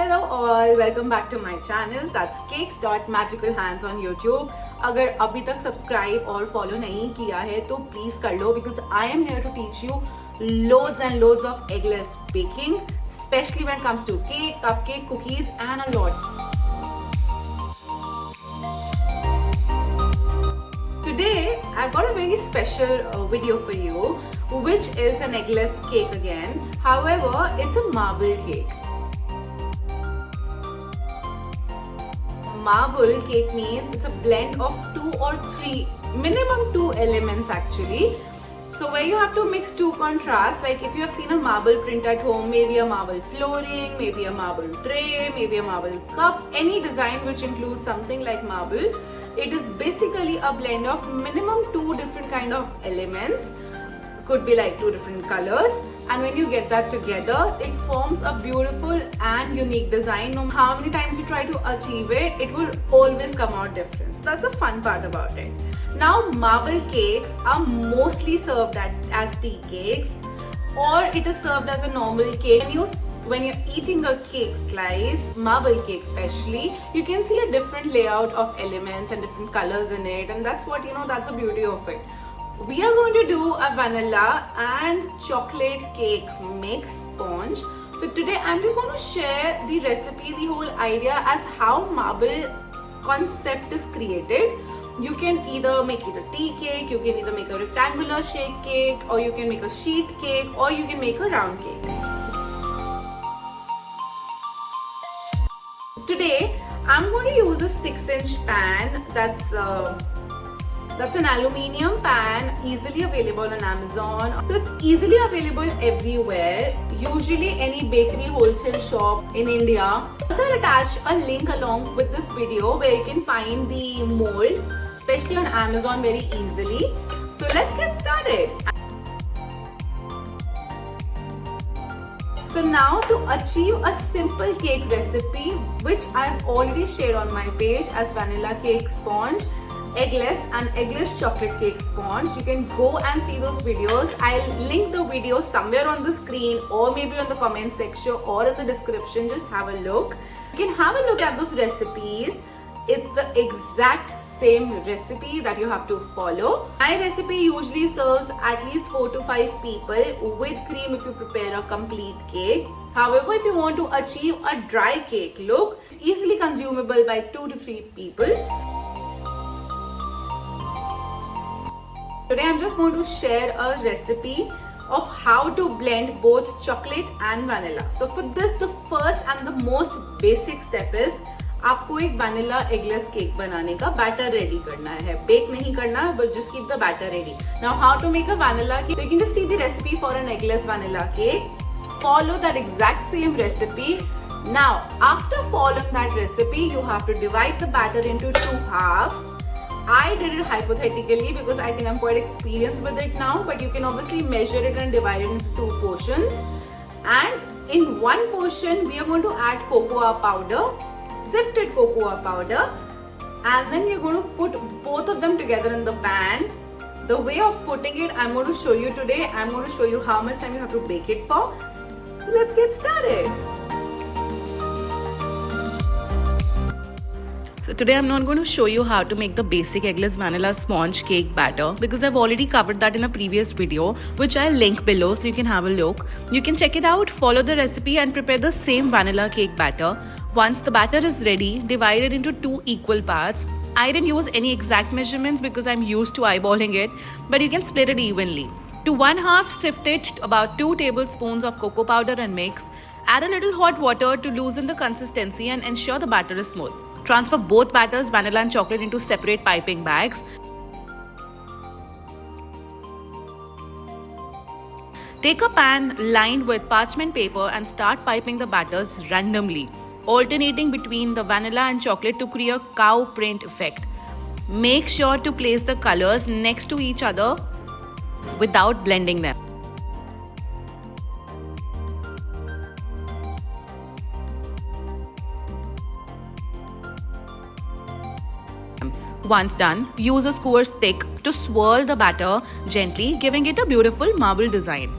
Hello all, welcome back to my channel. That's cakes.magicalhands on YouTube. अगर अभी तक subscribe और फॉलो नहीं किया है तो प्लीज कर लो because I am here to teach you loads and loads of eggless baking, especially when it comes to cake, cupcake, cookies and a lot. Today I've got a very special video for you, which is an eggless cake again. However, it's a marble cake. Marble cake means it's a blend of minimum two elements actually. So where you have to mix two contrasts, like if you have seen a marble print at home, maybe a marble flooring, maybe a marble tray, maybe a marble cup, any design which includes something like marble, it is basically a blend of minimum two different kind of elements. Could be like two different colors, and when you get that together, it forms a beautiful and unique design. No matter how many times you try to achieve it, it will always come out different. So that's the fun part about it. Now, marble cakes are mostly served as tea cakes, or it is served as a normal cake. When you're eating a cake slice, marble cake especially, you can see a different layout of elements and different colors in it, and that's what that's the beauty of it. We are going to do a vanilla and chocolate cake mix sponge. So today I'm just going to share the recipe, the whole idea as how marble concept is created. You can either make it a tea cake, you can either make a rectangular shape cake, or you can make a sheet cake, or you can make a round cake. Today I'm going to use a 6-inch pan. That's an aluminium pan, easily available on Amazon. So it's easily available everywhere, usually any bakery wholesale shop in India. Also, I'll attach a link along with this video where you can find the mold, especially on Amazon, very easily. So let's get started. So now, to achieve a simple cake recipe, which I've already shared on my page as vanilla cake sponge, eggless and eggless chocolate cake sponge, you can go and see those videos. I'll link the video somewhere on the screen, or maybe on the comment section, or in the description. Just have a look. You can have a look at those recipes. It's the exact same recipe that you have to follow. My recipe usually serves at least 4 to 5 people with cream if you prepare a complete cake. However, if you want to achieve a dry cake look, it's easily consumable by 2 to 3 people. Today I'm just going to share a recipe of how to blend both chocolate and vanilla. So for this, the first and the most basic step is आपको एक vanilla eggless cake बनाने का batter ready करना है. Bake नहीं करना है, but just keep the batter ready. Now, how to make a vanilla cake? So you can just see the recipe for an eggless vanilla cake. Follow that exact same recipe. Now, after following that recipe, you have to divide the batter into 2 halves. I did it hypothetically because I think I'm quite experienced with it now, but you can obviously measure it and divide it into 2 portions. And in one portion, we are going to add cocoa powder, sifted cocoa powder, and then you're going to put both of them together in the pan. The way of putting it, I'm going to show you today. I'm going to show you how much time you have to bake it for. So let's get started. So today I'm not going to show you how to make the basic eggless vanilla sponge cake batter because I've already covered that in a previous video, which I'll link below so you can have a look. You can check it out, follow the recipe and prepare the same vanilla cake batter. Once the batter is ready, divide it into 2 equal parts. I didn't use any exact measurements because I'm used to eyeballing it, but you can split it evenly. To 1 half, sift it about 2 tablespoons of cocoa powder and mix. Add a little hot water to loosen the consistency and ensure the batter is smooth. Transfer both batters, vanilla and chocolate, into separate piping bags. Take a pan lined with parchment paper and start piping the batters randomly, alternating between the vanilla and chocolate to create a cow print effect. Make sure to place the colors next to each other without blending them. Once done, use a skewer stick to swirl the batter gently, giving it a beautiful marble design.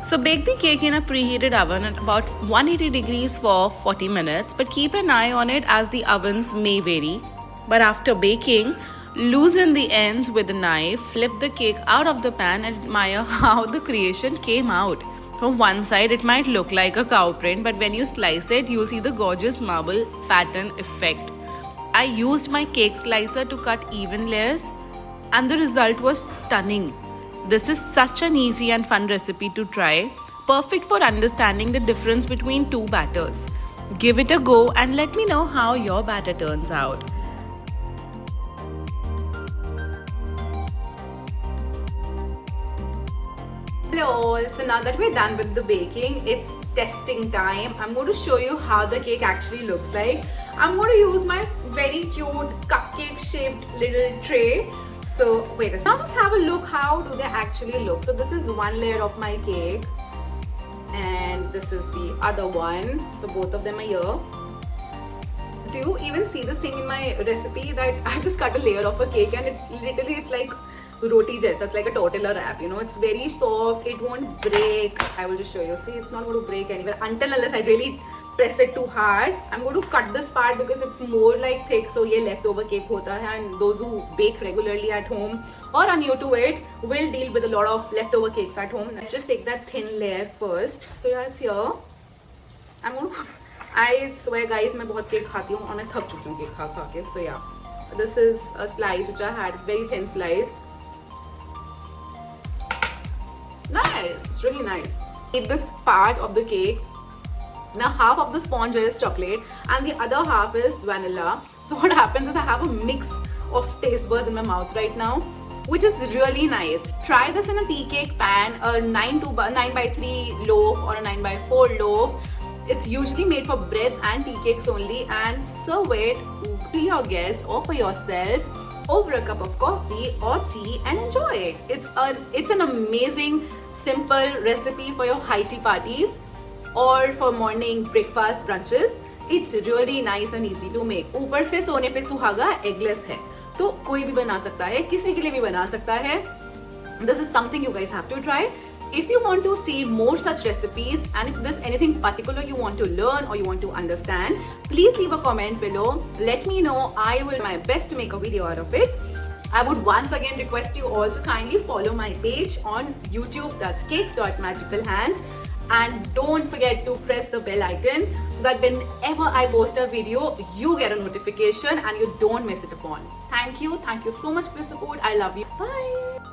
So bake the cake in a preheated oven at about 180 degrees for 40 minutes, but keep an eye on it as the ovens may vary. But after baking, loosen the ends with a knife, flip the cake out of the pan and admire how the creation came out. From one side it might look like a cow print, but when you slice it, you'll see the gorgeous marble pattern effect. I used my cake slicer to cut even layers and the result was stunning. This is such an easy and fun recipe to try, perfect for understanding the difference between two batters. Give it a go and let me know how your batter turns out. Hello, so now that we're done with the baking, it's testing time. I'm going to show you how the cake actually looks like. I'm going to use my very cute cupcake shaped little tray. So wait a second. Now just have a look, how do they actually look? So this is one layer of my cake and this is the other one. So both of them are here. Do you even see this thing in my recipe that I just cut a layer of a cake and it's like roti jaisa. It's like a tortilla wrap, you know. It's very soft, it won't break. I will just show you. See, it's not going to break anywhere until unless I really press it too hard. I'm going to cut this part because it's more like thick, so ye leftover cake hota hai, and those who bake regularly at home or are new to it will deal with a lot of leftover cakes at home. Let's just take that thin layer first. So yeah, it's here. I swear guys, मैं बहुत cake खाती हूँ और मैं थक चुकी हूँ cake खा खा के. So yeah, this is a slice which I had, very thin slice. Nice, it's really nice. Eat this part of the cake. Now half of the sponge is chocolate and the other half is vanilla. So what happens is I have a mix of taste buds in my mouth right now, which is really nice. Try this in a tea cake pan, a 9x3 loaf or a 9x4 loaf. It's usually made for breads and tea cakes only, and serve it to your guests or for yourself over a cup of coffee or tea and enjoy it. It's an amazing simple recipe for your high tea parties or for morning breakfast brunches. It's really nice and easy to make. ऊपर से सोने पे सुहागा eggless है, तो कोई भी बना सकता है, किसी के लिए भी बना सकता है. This is something you guys have to try. If you want to see more such recipes and if there's anything particular you want to learn or you want to understand, please leave a comment below. Let me know. I will do my best to make a video out of it. I would once again request you all to kindly follow my page on YouTube, that's cakes.magicalhands, and don't forget to press the bell icon so that whenever I post a video, you get a notification and you don't miss it upon. Thank you so much for your support. I love you. Bye.